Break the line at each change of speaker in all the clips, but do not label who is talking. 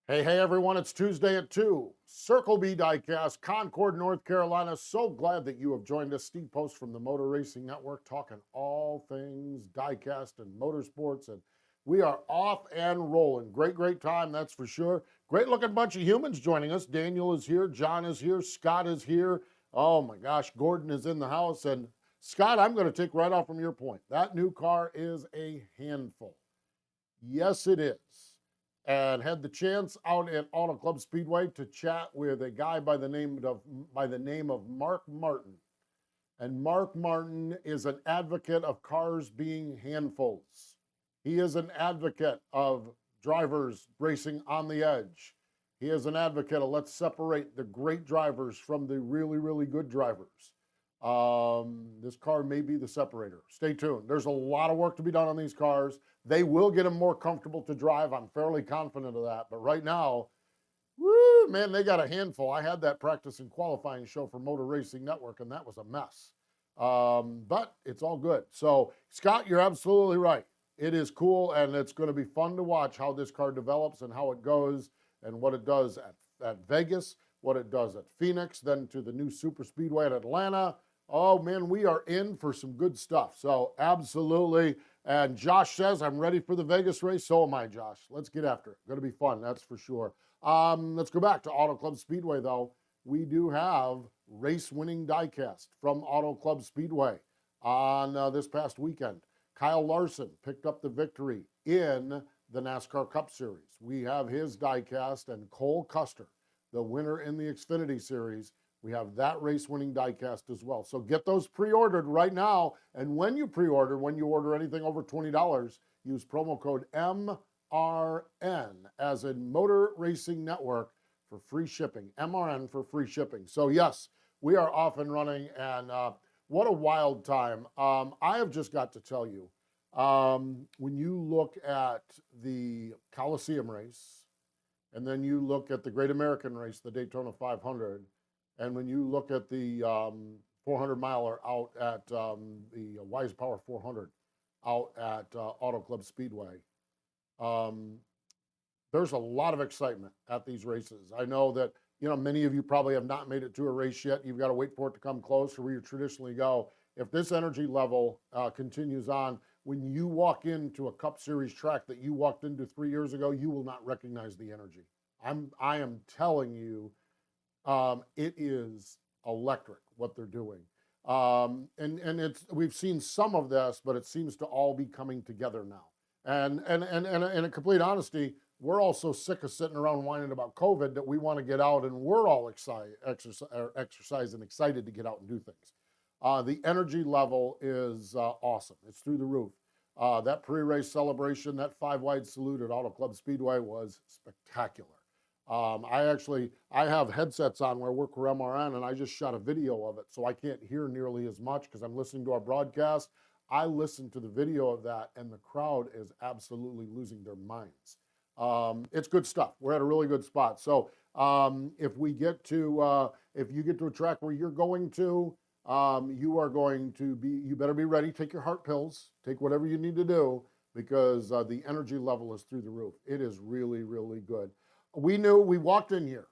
Hey, everyone, it's Tuesday at 2. Circle B Diecast, Concord, North Carolina. So glad that you have joined us. Steve Post from the Motor Racing Network, talking all things diecast and motorsports. And we are off and rolling. Great time, that's for sure. Great looking bunch of humans joining us. Daniel is here, John is here, Scott is here. Oh my gosh, Gordon is in the house. And Scott, I'm going to take right off from your point. That new car is a handful. Yes, it is. And had the chance out at Auto Club Speedway to chat with a guy by the name of Mark Martin. And Mark Martin is an advocate of cars being handfuls. He is an advocate of drivers racing on the edge. He is an advocate of let's separate the great drivers from the really good drivers. This car may be the separator. Stay tuned. There's a lot of work to be done on these cars. They will get them more comfortable to drive. I'm fairly confident of that. But right now, woo, man, they got a handful. I had that practice and qualifying show for Motor Racing Network, and that was a mess. But it's all good. So, Scott, you're absolutely right. It is cool, and it's going to be fun to watch how this car develops and how it goes and what it does at Vegas, what it does at Phoenix, then to the new super speedway at Atlanta. Oh, man, we are in for some good stuff. So, absolutely. And Josh says, I'm ready for the Vegas race. So am I, Josh. Let's get after it. Going to be fun, that's for sure. Let's go back to Auto Club Speedway, though. We do have race-winning diecast from Auto Club Speedway on this past weekend. Kyle Larson picked up the victory in the NASCAR Cup Series. We have his diecast, and Cole Custer, the winner in the Xfinity Series. We have that race-winning diecast as well. So get those pre-ordered right now. And when you pre-order, when you order anything over $20, use promo code MRN, as in Motor Racing Network, for free shipping. MRN for free shipping. So yes, we are off and running, and what a wild time. I have just got to tell you, when you look at the Coliseum race, and then you look at the Great American Race, the Daytona 500, and when you look at the 400-miler out at the Wise Power 400 out at Auto Club Speedway, there's a lot of excitement at these races. I know that, many of you probably have not made it to a race yet. You've got to wait for it to come close to where you traditionally go. If this energy level continues on, when you walk into a Cup Series track that you walked into 3 years ago, you will not recognize the energy. I am telling you, it is electric what they're doing. And we've seen some of this, but it seems to all be coming together now. And in complete honesty, we're all so sick of sitting around whining about COVID that we want to get out, and we're all exercise and excited to get out and do things. The energy level is awesome. It's through the roof. That pre-race celebration, that 5-wide salute at Auto Club Speedway was spectacular. I have headsets on where I work for MRN, and I just shot a video of it, so I can't hear nearly as much because I'm listening to our broadcast. I listened to the video of that, and the crowd is absolutely losing their minds. It's good stuff. We're at a really good spot. So if you get to a track where you're going to, you better be ready. Take your heart pills, take whatever you need to do, because the energy level is through the roof. It is really good. We walked in here.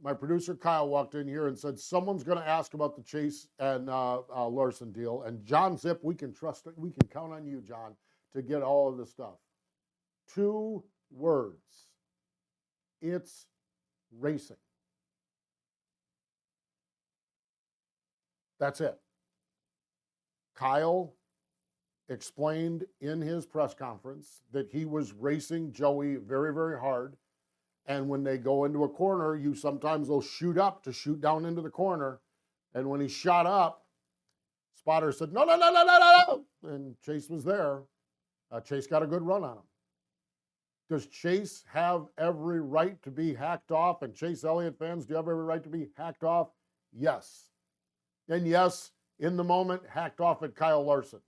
My producer Kyle walked in here and said, someone's going to ask about the Chase and Larson deal. And John Zip, we can trust it. We can count on you, John, to get all of this stuff. 2 words. It's racing. That's it. Kyle explained in his press conference that he was racing Joey very hard. And when they go into a corner, you sometimes will shoot up to shoot down into the corner. And when he shot up, spotter said, no. And Chase was there. Chase got a good run on him. Does Chase have every right to be hacked off? And Chase Elliott fans, do you have every right to be hacked off? Yes. And yes, in the moment, hacked off at Kyle Larson.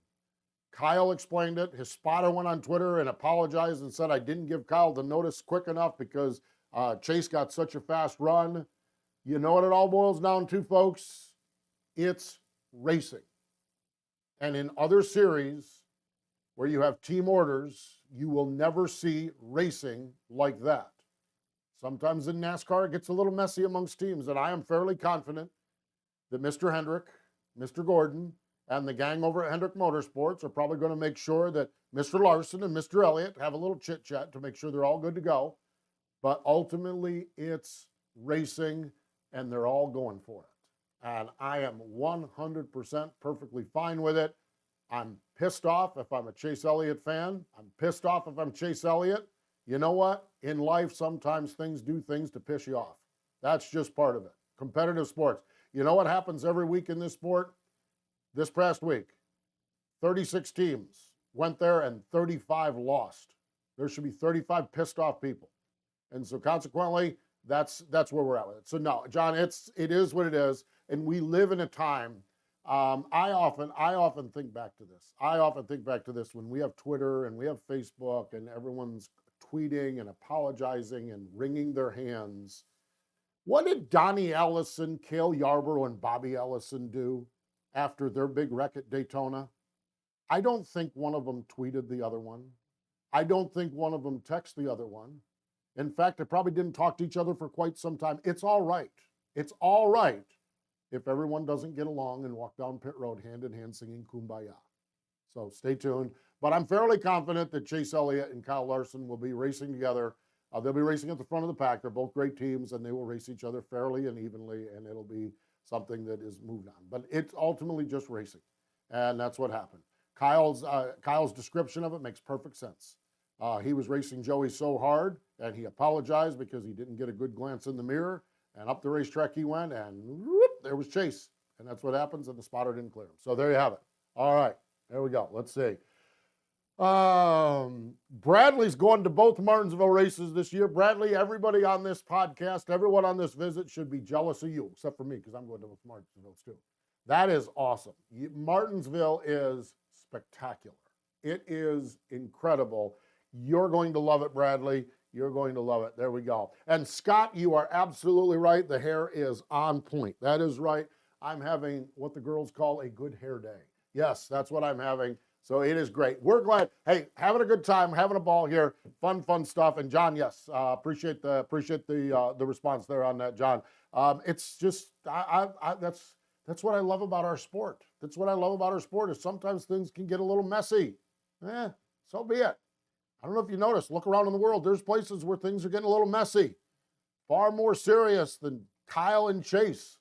Kyle explained it. His spotter went on Twitter and apologized and said, I didn't give Kyle the notice quick enough because Chase got such a fast run. You know what it all boils down to, folks? It's racing. And in other series where you have team orders, you will never see racing like that. Sometimes in NASCAR, it gets a little messy amongst teams, and I am fairly confident that Mr. Hendrick, Mr. Gordon, and the gang over at Hendrick Motorsports are probably going to make sure that Mr. Larson and Mr. Elliott have a little chit-chat to make sure they're all good to go. But ultimately, it's racing, and they're all going for it. And I am 100% perfectly fine with it. I'm pissed off if I'm a Chase Elliott fan. I'm pissed off if I'm Chase Elliott. You know what? In life, sometimes things do things to piss you off. That's just part of it. Competitive sports. You know what happens every week in this sport? This past week, 36 teams went there and 35 lost. There should be 35 pissed off people. And so consequently, that's where we're at with it. So no, John, it is what it is. And we live in a time, I often think back to this. I often think back to this when we have Twitter and we have Facebook and everyone's tweeting and apologizing and wringing their hands. What did Donnie Ellison, Cale Yarborough, and Bobby Ellison do after their big wreck at Daytona? I don't think one of them tweeted the other one. I don't think one of them texted the other one. In fact, they probably didn't talk to each other for quite some time. It's all right. It's all right if everyone doesn't get along and walk down pit road hand in hand singing Kumbaya. So stay tuned. But I'm fairly confident that Chase Elliott and Kyle Larson will be racing together. They'll be racing at the front of the pack. They're both great teams, and they will race each other fairly and evenly, and it'll be something that is moved on. But it's ultimately just racing, and that's what happened. Kyle's description of it makes perfect sense. He was racing Joey so hard, and he apologized because he didn't get a good glance in the mirror, and up the racetrack he went, and whoop, there was Chase. And that's what happens, and the spotter didn't clear him. So there you have it. All right, there we go. Let's see. Bradley's going to both Martinsville races this year. Bradley, everybody on this podcast, everyone on this visit should be jealous of you, except for me, because I'm going to both Martinsvilles too. That is awesome. Martinsville is spectacular. It is incredible. You're going to love it, Bradley. You're going to love it. There we go. And Scott, you are absolutely right. The hair is on point. That is right. I'm having what the girls call a good hair day. Yes, that's what I'm having. So it is great. We're glad. Hey, having a good time, having a ball here. Fun stuff. And John, yes, appreciate the response there on that, John. It's just that's what I love about our sport. That's what I love about our sport is sometimes things can get a little messy. So be it. I don't know if you noticed, look around in the world, there's places where things are getting a little messy. Far more serious than Kyle and Chase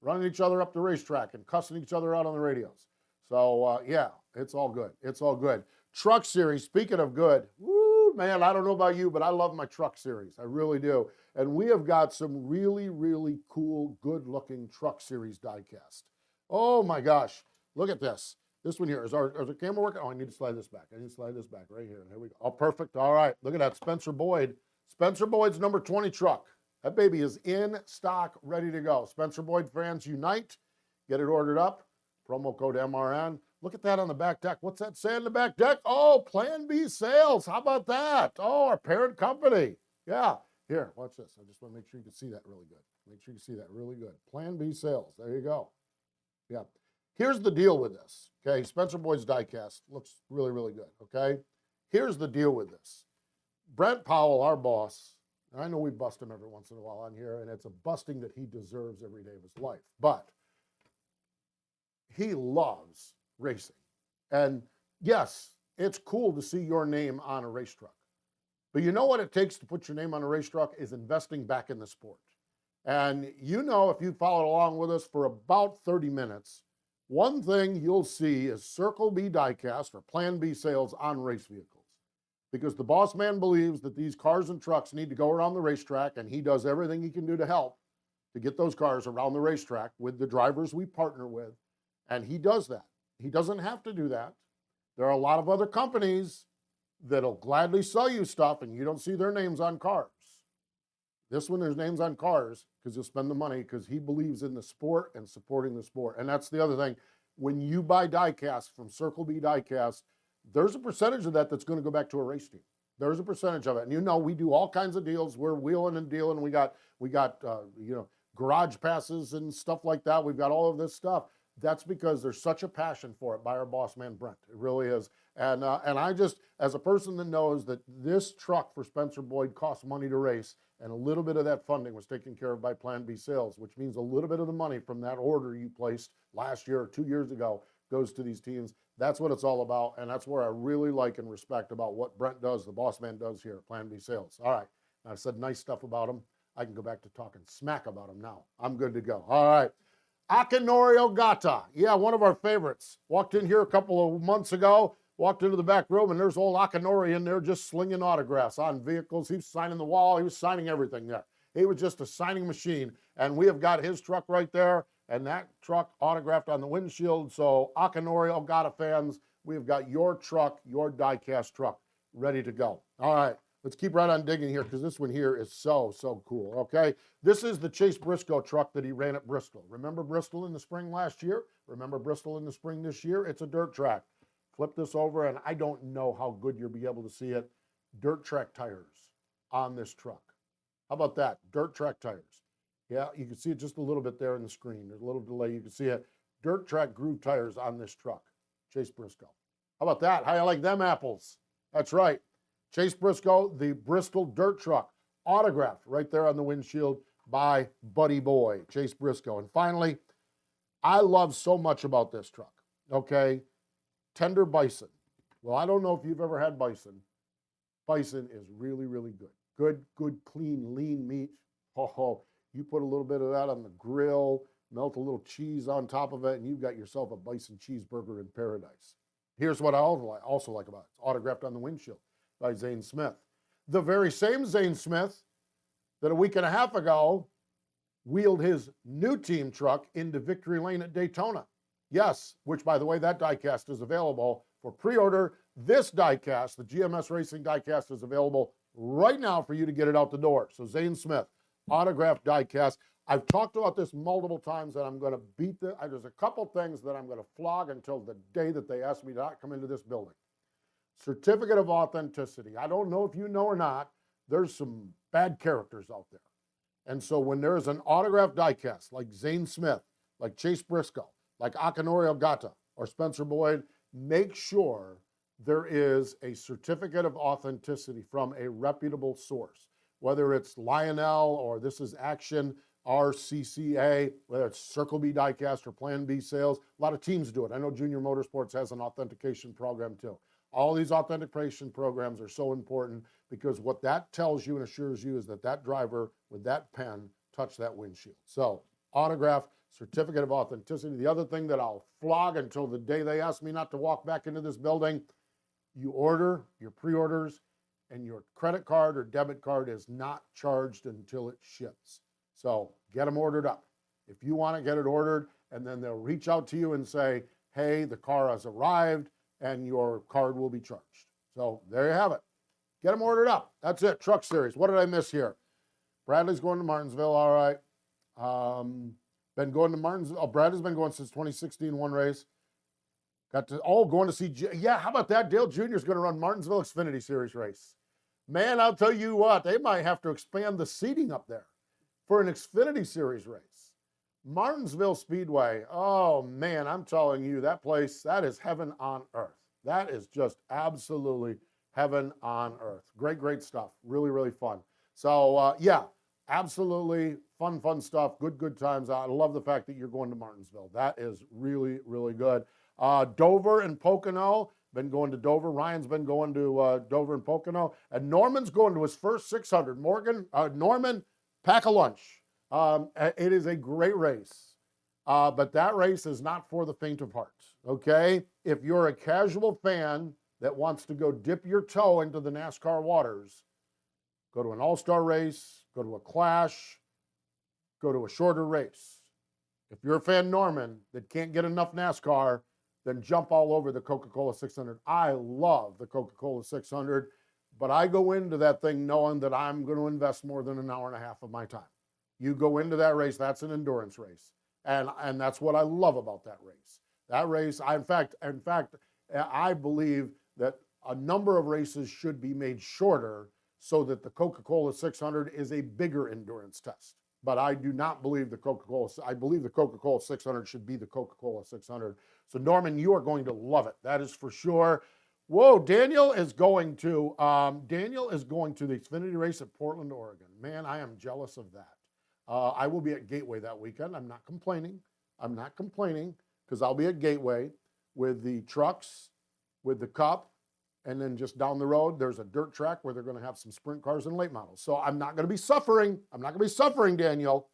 running each other up the racetrack and cussing each other out on the radios. So, yeah, it's all good. It's all good. Truck Series, speaking of good, woo, man, I don't know about you, but I love my Truck Series. I really do. And we have got some really, really cool, good-looking Truck Series diecast. Oh, my gosh. Look at this. This one here. Is our camera working? Oh, I need to slide this back. I need to slide this back right here. There we go. Oh, perfect. All right. Look at that. Spencer Boyd. Spencer Boyd's number 20 truck. That baby is in stock, ready to go. Spencer Boyd fans unite. Get it ordered up. Promo code MRN. Look at that on the back deck. What's that say on the back deck? Oh, Plan B Sales. How about that? Oh, our parent company. Yeah. Here, watch this. I just want to make sure you can see that really good. Make sure you see that really good. Plan B Sales. There you go. Yeah. Here's the deal with this. Okay. Spencer Boyd's diecast looks really, really good. Okay. Here's the deal with this. Brent Powell, our boss, and I know we bust him every once in a while on here, and it's a busting that he deserves every day of his life. But he loves racing. And yes, it's cool to see your name on a race truck. But you know what it takes to put your name on a race truck is investing back in the sport. And you know, if you followed along with us for about 30 minutes, one thing you'll see is Circle B Diecast or Plan B Sales on race vehicles. Because the boss man believes that these cars and trucks need to go around the racetrack, and he does everything he can do to help to get those cars around the racetrack with the drivers we partner with. And he does that. He doesn't have to do that. There are a lot of other companies that'll gladly sell you stuff and you don't see their names on cars. This one, there's names on cars because he'll spend the money because he believes in the sport and supporting the sport. And that's the other thing. When you buy diecast from Circle B Diecast, there's a percentage of that that's going to go back to a race team. There's a percentage of it. And you know, we do all kinds of deals. We're wheeling and dealing. We got garage passes and stuff like that. We've got all of this stuff. That's because there's such a passion for it by our boss man, Brent. It really is. And I just, as a person that knows that this truck for Spencer Boyd costs money to race, and a little bit of that funding was taken care of by Plan B sales, which means a little bit of the money from that order you placed last year or 2 years ago goes to these teams. That's what it's all about, and that's where I really like and respect about what Brent does, the boss man does here at Plan B sales. All right, I said nice stuff about him. I can go back to talking smack about him now. I'm good to go. All right. Akinori Ogata. Yeah, one of our favorites. Walked in here a couple of months ago, walked into the back room, and there's old Akinori in there just slinging autographs on vehicles. He was signing the wall. He was signing everything there. He was just a signing machine. And we have got his truck right there, and that truck autographed on the windshield. So Akinori Ogata fans, we have got your truck, your Diecast truck, ready to go. All right. Let's keep right on digging here because this one here is so cool, okay? This is the Chase Briscoe truck that he ran at Bristol. Remember Bristol in the spring last year? Remember Bristol in the spring this year? It's a dirt track. Flip this over, and I don't know how good you'll be able to see it. Dirt track tires on this truck. How about that? Dirt track tires. Yeah, you can see it just a little bit there in the screen. There's a little delay. You can see it. Dirt track groove tires on this truck. Chase Briscoe. How about that? How you like them apples? That's right. Chase Briscoe, the Bristol dirt truck, autographed right there on the windshield by Buddy Boy, Chase Briscoe. And finally, I love so much about this truck, okay? Tender bison. Well, I don't know if you've ever had bison. Bison is really good. Good, clean, lean meat. Oh, you put a little bit of that on the grill, melt a little cheese on top of it, and you've got yourself a bison cheeseburger in paradise. Here's what I also like about it. It's autographed on the windshield by Zane Smith. The very same Zane Smith that a week and a half ago wheeled his new team truck into Victory Lane at Daytona. Yes, which, by the way, that diecast is available for pre-order. This diecast, the GMS Racing diecast, is available right now for you to get it out the door. So Zane Smith, autographed diecast. I've talked about this multiple times, and I'm going to beat the, there's a couple things that I'm going to flog until the day that they ask me to not come into this building. Certificate of authenticity. I don't know if you know or not, there's some bad characters out there. And so when there's an autographed diecast like Zane Smith, like Chase Briscoe, like Akinori Ogata or Spencer Boyd, make sure there is a certificate of authenticity from a reputable source, whether it's Lionel or this is Action RCCA, whether it's Circle B Diecast or Plan B Sales. A lot of teams do it. I know Junior Motorsports has an authentication program too. All these authentication programs are so important because what that tells you and assures you is that that driver with that pen touched that windshield. So autograph, certificate of authenticity. The other thing that I'll flog until the day they ask me not to walk back into this building, you order your pre-orders and your credit card or debit card is not charged until it ships. So get them ordered up. If you want to get it ordered, and then they'll reach out to you and say, hey, the car has arrived, and your card will be charged. So there you have it. Get them ordered up. That's it. Truck Series. What did I miss here? Bradley's going to Martinsville. All right. Been going to Martinsville. Oh, Bradley's been going since 2016, one race. Got to, going to see, yeah, how about that? Dale Jr. is going to run Martinsville Xfinity Series race. Man, I'll tell you what, they might have to expand the seating up there for an Xfinity Series race. Martinsville Speedway, oh man, I'm telling you, that place, that is heaven on earth. That is just absolutely heaven on earth. Great stuff. Really fun. So yeah, absolutely fun stuff. Good times. I love the fact that you're going to Martinsville. That is really good. Dover and Pocono, been going to Dover. Ryan's been going to Dover and Pocono. And Norman's going to his first 600. Norman, pack a lunch. It is a great race, but that race is not for the faint of heart, okay? If you're a casual fan that wants to go dip your toe into the NASCAR waters, go to an all-star race, go to a Clash, go to a shorter race. If you're a fan, Norman, that can't get enough NASCAR, then jump all over the Coca-Cola 600. I love the Coca-Cola 600, but I go into that thing knowing that I'm going to invest more than an hour and a half of my time. You go into that race, that's an endurance race. And that's what I love about that race. That race, in fact, I believe that a number of races should be made shorter so that the Coca-Cola 600 is a bigger endurance test. but I do not believe the Coca-Cola. I believe the Coca-Cola 600 should be the Coca-Cola 600. So Norman, you are going to love it. That is for sure. Whoa, Daniel is going to the Xfinity race at Portland, Oregon. Man, I am jealous of that. I will be at Gateway that weekend. I'm not complaining because I'll be at Gateway with the trucks, with the Cup, and then just down the road, there's a dirt track where they're going to have some sprint cars and late models. So I'm not going to be suffering. I'm not going to be suffering, Daniel.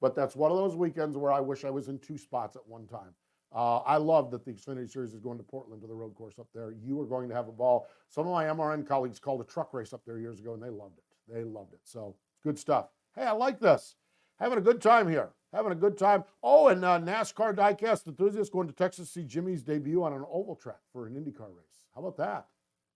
But that's one of those weekends where I wish I was in 2 spots at one time. I love that the Xfinity Series is going to Portland to the road course up there. You are going to have a ball. Some of my MRN colleagues called a truck race up there years ago, and they loved it. They loved it. So good stuff. Hey, I like this. Having a good time here. Having a good time. Oh, and NASCAR Diecast enthusiasts going to Texas to see Jimmy's debut on an oval track for an IndyCar race. How about that?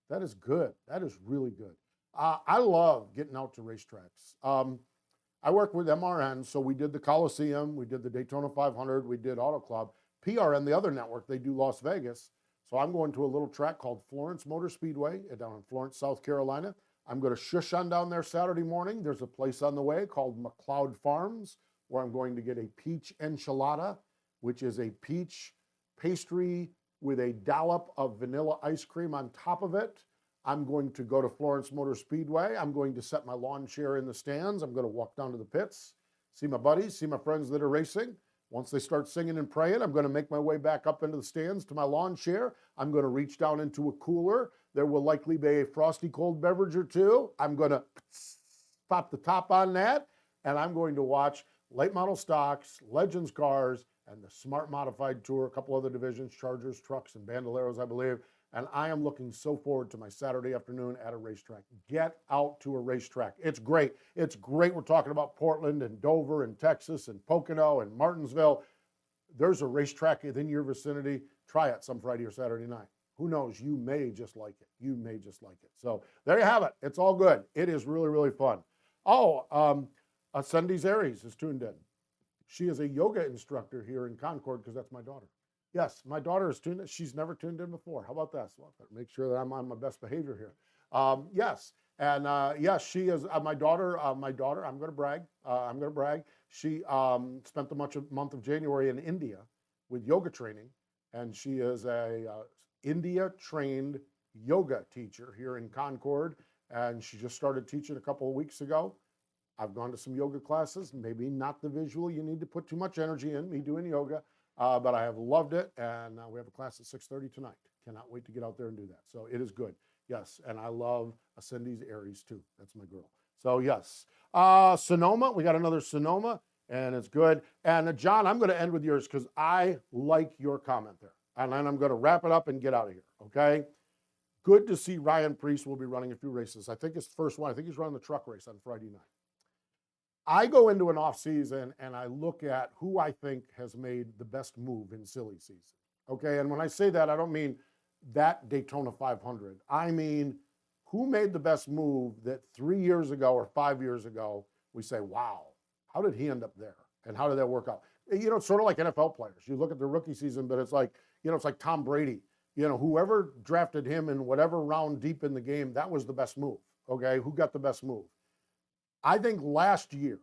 That is good. That is really good. I love getting out to racetracks. I work with MRN, so we did the Coliseum, we did the Daytona 500, we did Auto Club. PRN, the other network, they do Las Vegas. So I'm going to a little track called Florence Motor Speedway down in Florence, South Carolina. I'm going to shush on down there Saturday morning. There's a place on the way called McLeod Farms where I'm going to get a peach enchilada, which is a peach pastry with a dollop of vanilla ice cream on top of it. I'm going to go to Florence Motor Speedway. I'm going to set my lawn chair in the stands. I'm going to walk down to the pits, see my buddies, see my friends that are racing. Once they start singing and praying, I'm going to make my way back up into the stands to my lawn chair. I'm going to reach down into a cooler. There will likely be a frosty cold beverage or two. I'm going to pop the top on that, and I'm going to watch late model stocks, Legends cars, and the Smart Modified Tour, a couple other divisions, Chargers, trucks, and Bandoleros, I believe. And I am looking so forward to my Saturday afternoon at a racetrack. Get out to a racetrack. It's great. It's great. We're talking about Portland and Dover and Texas and Pocono and Martinsville. There's a racetrack within your vicinity. Try it some Friday or Saturday night. Who knows? You may just like it. You may just like it. So there you have it. It's all good. It is really, really fun. Oh, Cindy's Aries is tuned in. She is a yoga instructor here in Concord because that's my daughter. Yes, my daughter is tuned in. She's never tuned in before. How about that? So make sure that I'm on my best behavior here. Yes, and yes, she is my daughter. I'm going to brag. I'm going to brag. She spent the month of January in India with yoga training, and she is a India-trained yoga teacher here in Concord, and she just started teaching a couple of weeks ago. I've gone to some yoga classes, maybe not the visual you need to put too much energy in, me doing yoga, but I have loved it, and we have a class at 6:30 tonight. Cannot wait to get out there and do that. So it is good. Yes, and I love Cindy's Aries too. That's my girl. So yes. Sonoma, we got another Sonoma, and it's good. And John, I'm going to end with yours because I like your comment there. And then I'm going to wrap it up and get out of here, okay? Good to see Ryan Preece will be running a few races. I think his first one, I think he's running the truck race on Friday night. I go into an off season and I look at who I think has made the best move in silly season. Okay, and when I say that, I don't mean that Daytona 500. I mean, who made the best move that 3 years ago or 5 years ago, we say, wow, how did he end up there? And how did that work out? You know, it's sort of like NFL players. You look at the rookie season, but it's like, you know, it's like Tom Brady. You know, whoever drafted him in whatever round deep in the game, that was the best move. Okay, who got the best move? I think last year,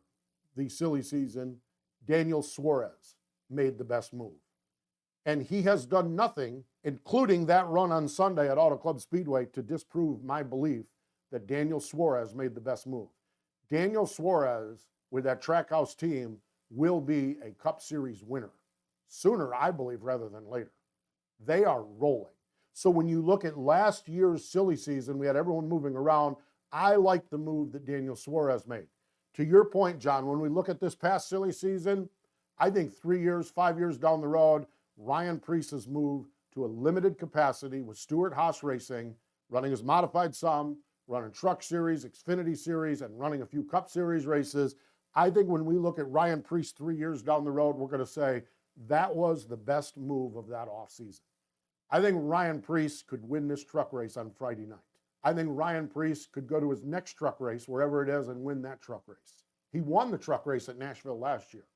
the silly season, Daniel Suarez made the best move. And he has done nothing, including that run on Sunday at Auto Club Speedway, to disprove my belief that Daniel Suarez made the best move. Daniel Suarez, with that Trackhouse team, will be a Cup Series winner. Sooner, I believe, rather than later. They are rolling. So when you look at last year's silly season, we had everyone moving around. I like the move that Daniel Suarez made. To your point, John, when we look at this past silly season, I think 3 years, 5 years down the road, Ryan Preece has moved to a limited capacity with Stewart Haas Racing, running his modified sum, running Truck Series, Xfinity Series, and running a few Cup Series races. I think when we look at Ryan Preece 3 years down the road, we're going to say that was the best move of that offseason. I think Ryan Preece could win this truck race on Friday night. I think Ryan Preece could go to his next truck race, wherever it is, and win that truck race. He won the truck race at Nashville last year.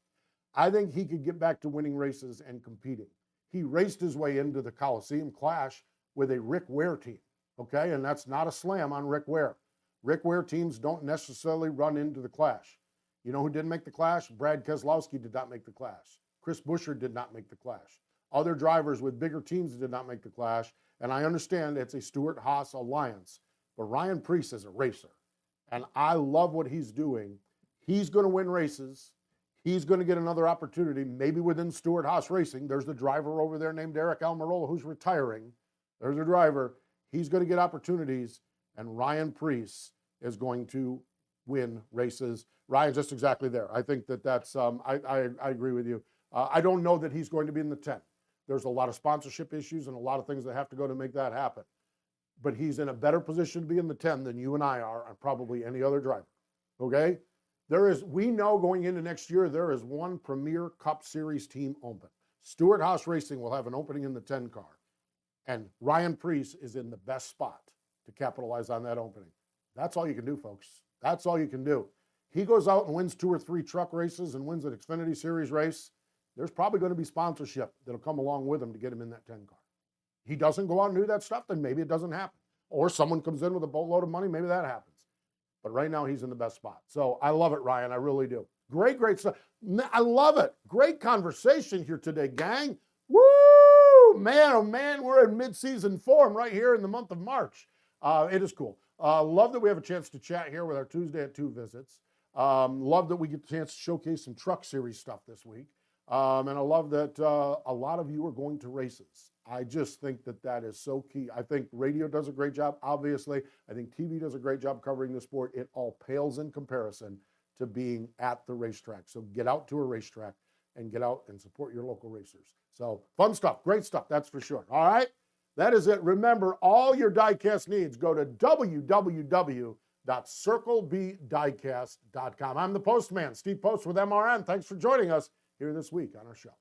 I think he could get back to winning races and competing. He raced his way into the Coliseum Clash with a Rick Ware team, okay? And that's not a slam on Rick Ware. Rick Ware teams don't necessarily run into the Clash. You know who didn't make the Clash? Brad Keselowski did not make the Clash. Chris Buescher did not make the Clash. Other drivers with bigger teams did not make the Clash. And I understand it's a Stewart-Haas alliance, but Ryan Preece is a racer. And I love what he's doing. He's going to win races. He's going to get another opportunity, maybe within Stewart-Haas Racing. There's the driver over there named Eric Almirola who's retiring. There's a driver. He's going to get opportunities, and Ryan Preece is going to win races. Ryan's just exactly there. I think that's, I agree with you. I don't know that he's going to be in the 10. There's a lot of sponsorship issues and a lot of things that have to go to make that happen. But he's in a better position to be in the 10 than you and I are, and probably any other driver. Okay? We know going into next year, there is one Premier Cup Series team open. Stewart-Haas Racing will have an opening in the 10 car. And Ryan Preece is in the best spot to capitalize on that opening. That's all you can do, folks. That's all you can do. He goes out and wins 2 or 3 truck races and wins an Xfinity Series race. There's probably going to be sponsorship that'll come along with him to get him in that 10 car. He doesn't go out and do that stuff, then maybe it doesn't happen. Or someone comes in with a boatload of money, maybe that happens. But right now, he's in the best spot. So I love it, Ryan. I really do. Great stuff. I love it. Great conversation here today, gang. Woo! Man, oh man, we're in mid-season form right here in the month of March. It is cool. Love that we have a chance to chat here with our Tuesday at 2 visits. Love that we get a chance to showcase some truck series stuff this week. And I love that a lot of you are going to races. I just think that is so key. I think radio does a great job, obviously. I think TV does a great job covering the sport. It all pales in comparison to being at the racetrack. So get out to a racetrack and get out and support your local racers. So fun stuff, great stuff, that's for sure. All right, that is it. Remember, all your diecast needs, go to www.circlebdiecast.com. I'm the postman, Steve Post with MRN. Thanks for joining us here this week on our show.